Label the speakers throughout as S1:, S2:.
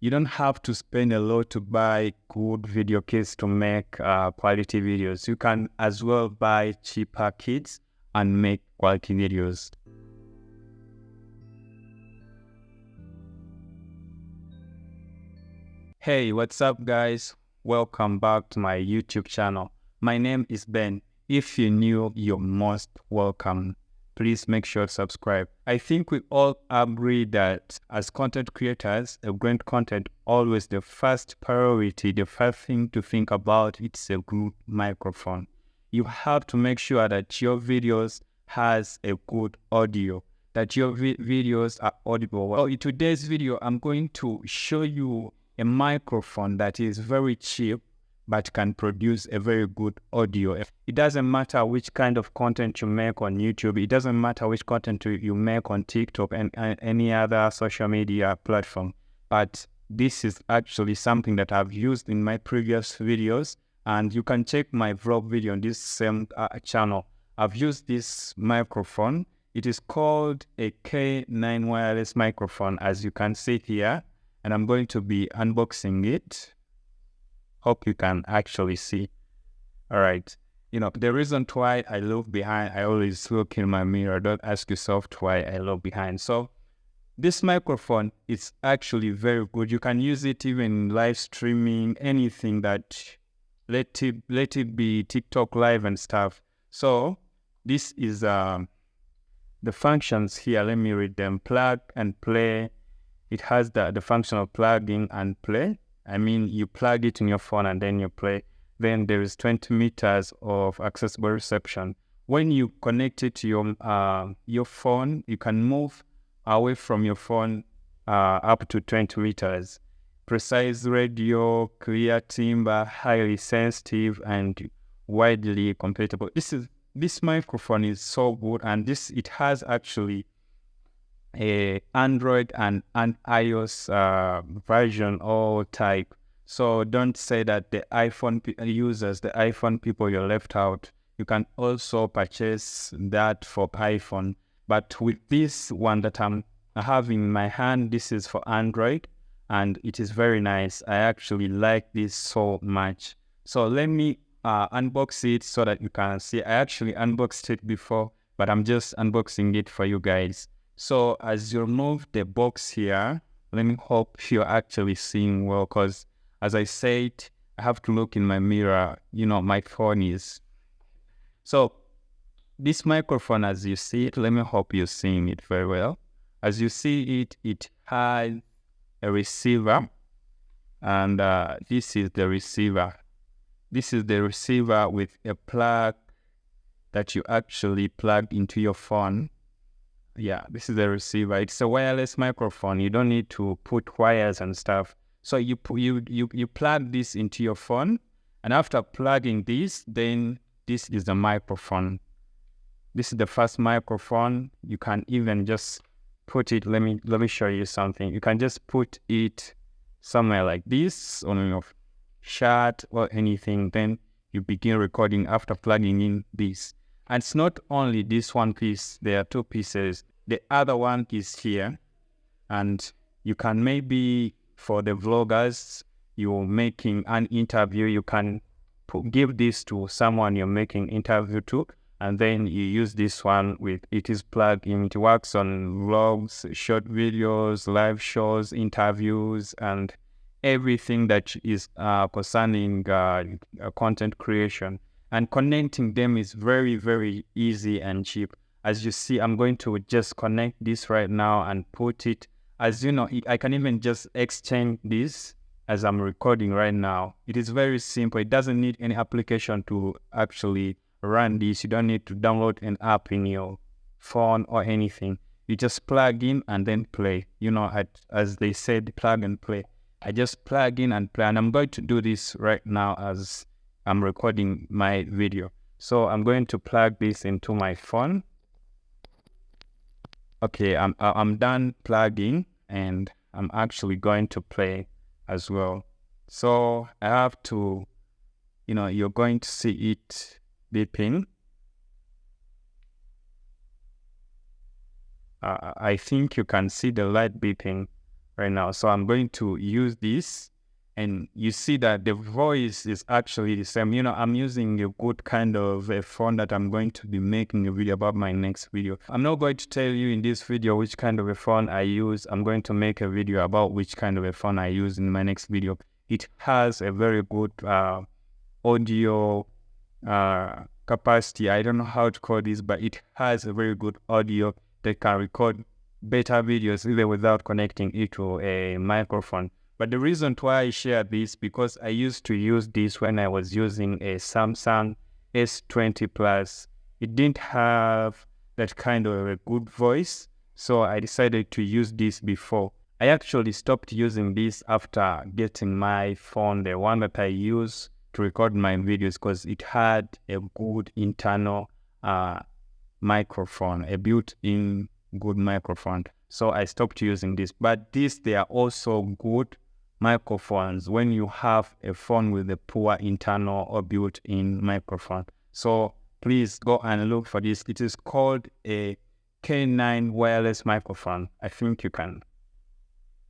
S1: You don't have to spend a lot to buy good video kits to make quality videos. You can as well buy cheaper kits and make quality videos. Hey, what's up guys? Welcome back to my YouTube channel. My name is Ben. If you're new, you're most welcome. Please make sure to subscribe. I think we all agree that as content creators, a great content, always the first priority, the first thing to think about, it's a good microphone. You have to make sure that your videos has a good audio, that your videos are audible. Well, in today's video, I'm going to show you a microphone that is very cheap but can produce a very good audio. It doesn't matter which kind of content you make on YouTube. It doesn't matter which content you make on TikTok and any other social media platform. But this is actually something that I've used in my previous videos, and you can check my vlog video on this same channel. I've used this microphone. It is called a K9 wireless microphone, as you can see here. And I'm going to be unboxing it. Hope you can actually see. All right. You know, the reason why I look behind, I always look in my mirror. Don't ask yourself why I look behind. So this microphone is actually very good. You can use it even in live streaming, anything that, let it be TikTok live and stuff. So this is the functions here. Let me read them. Plug and play. It has the function of plugging and play. I mean, you plug it in your phone and then you play. Then there is 20 meters of accessible reception. When you connect it to your phone, you can move away from your phone up to 20 meters. Precise radio, clear timbre, highly sensitive, and widely compatible. This microphone is so good, and it has actually a Android and an iOS version or type. So don't say that the iPhone users, the iPhone people, you're left out. You can also purchase that for iPhone. But with this one that I have in my hand, this is for Android, and it is very nice. I actually like this so much. So let me unbox it so that you can see. I actually unboxed it before, but I'm just unboxing it for you guys. So as you remove the box here, let me hope you're actually seeing well, because as I said, I have to look in my mirror. You know, my phone is. So this microphone, as you see it, let me hope you're seeing it very well. As you see it, it has a receiver, and this is the receiver. This is the receiver with a plug that you actually plug into your phone. Yeah, this is the receiver. It's a wireless microphone. You don't need to put wires and stuff. So you plug this into your phone, and after plugging this, then this is the microphone. This is the first microphone. You can even just put it. Let me show you something. You can just put it somewhere like this on your shirt or anything. Then you begin recording after plugging in this. And it's not only this one piece, there are two pieces. The other one is here, and you can maybe, for the vloggers, you're making an interview, you can give this to someone you're making interview to, and then you use this one it is plugged in. It works on vlogs, short videos, live shows, interviews, and everything that is concerning content creation. And connecting them is very, very easy and cheap. As you see, I'm going to just connect this right now and put it. As you know, I can even just exchange this as I'm recording right now. It is very simple. It doesn't need any application to actually run this. You don't need to download an app in your phone or anything. You just plug in and then play. You know, as they said, plug and play. I just plug in and play, and I'm going to do this right now as I'm recording my video. So I'm going to plug this into my phone. Okay, I'm done plugging, and I'm actually going to play as well. So I have to, you're going to see it beeping. I think you can see the light beeping. right now. So I'm going to use this, and you see that the voice is actually the same. I'm using a good kind of a phone that I'm going to be making a video about my next video. I'm not going to tell you in this video which kind of a phone I use. I'm going to make a video about which kind of a phone I use in my next video. It has a very good audio capacity. I don't know how to call this, but it has a very good audio that can record better videos even without connecting it to a microphone. But the reason why I share this, because I used to use this when I was using a Samsung S20 Plus. It didn't have that kind of a good voice, so I decided to use this before. I actually stopped using this after getting my phone, the one that I use to record my videos, because it had a good internal microphone, a built-in good microphone. So I stopped using this. But they are also good microphones when you have a phone with a poor internal or built-in microphone. So please go and look for this. It is called a K9 wireless microphone. I think you can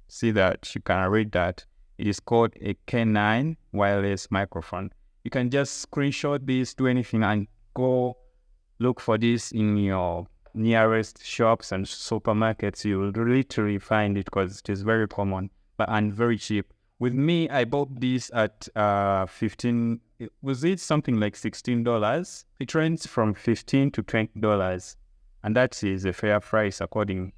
S1: see that, you can read that. It is called a K9 wireless microphone. You can just screenshot this, do anything, and go look for this in your nearest shops and supermarkets. You will literally find it because it is very common and very cheap. With me, I bought this at $15. Was it something like $16? It ranges from $15 to $20, and that is a fair price according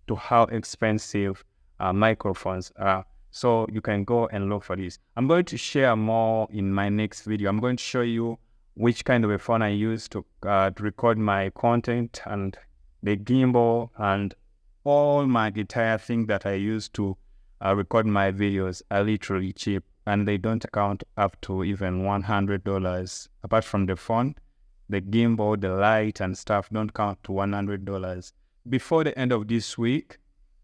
S1: to how expensive microphones are. So you can go and look for this. I'm going to share more in my next video. I'm going to show you which kind of a phone I use to record my content, and the gimbal, and all my entire thing that I use to record my videos are literally cheap, and they don't account up to even $100. Apart from the phone, the gimbal, the light and stuff don't count to $100. Before the end of this week,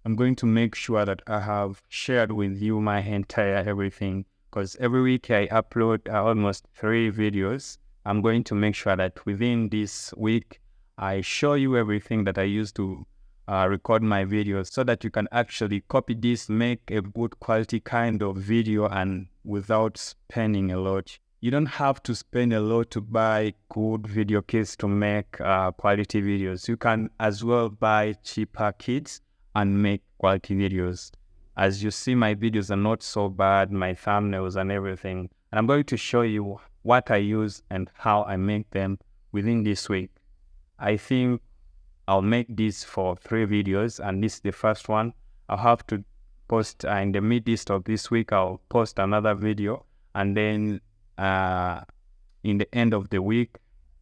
S1: I'm going to make sure that I have shared with you my entire everything, because every week I upload almost 3 videos. I'm going to make sure that within this week, I show you everything that I use to record my videos, so that you can actually copy this, make a good quality kind of video, and without spending a lot. You don't have to spend a lot to buy good video kits to make quality videos. You can as well buy cheaper kits and make quality videos. As you see, my videos are not so bad, my thumbnails and everything. And I'm going to show you what I use and how I make them within this week. I think I'll make this for 3 videos, and this is the first one. I'll have to post in the midst of this week, I'll post another video, and then in the end of the week,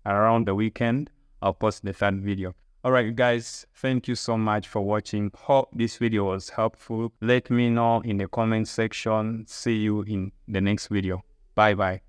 S1: around the weekend, I'll post the 3rd video. Alright guys, thank you so much for watching. Hope this video was helpful. Let me know in the comment section. See you in the next video. Bye bye.